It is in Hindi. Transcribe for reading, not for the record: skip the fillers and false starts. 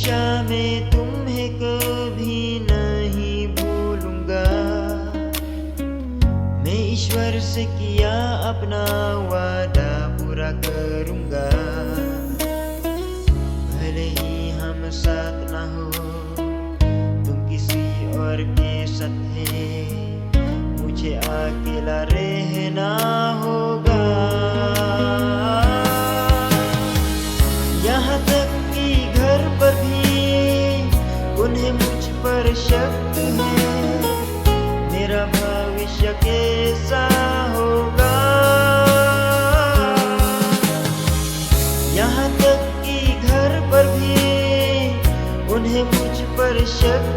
हमेशा मैं तुम्हें कभी नहीं भूलूंगा। मैं ईश्वर से किया अपना वादा पूरा करूंगा। भले ही हम साथ ना हो, तुम किसी और के साथ है, मुझे अकेला रहना होगा। यहाँ तक कि घर पर भी उन्हें मुझ पर शक है, मेरा भविष्य कैसा होगा। यहाँ तक कि घर पर भी उन्हें मुझ पर शक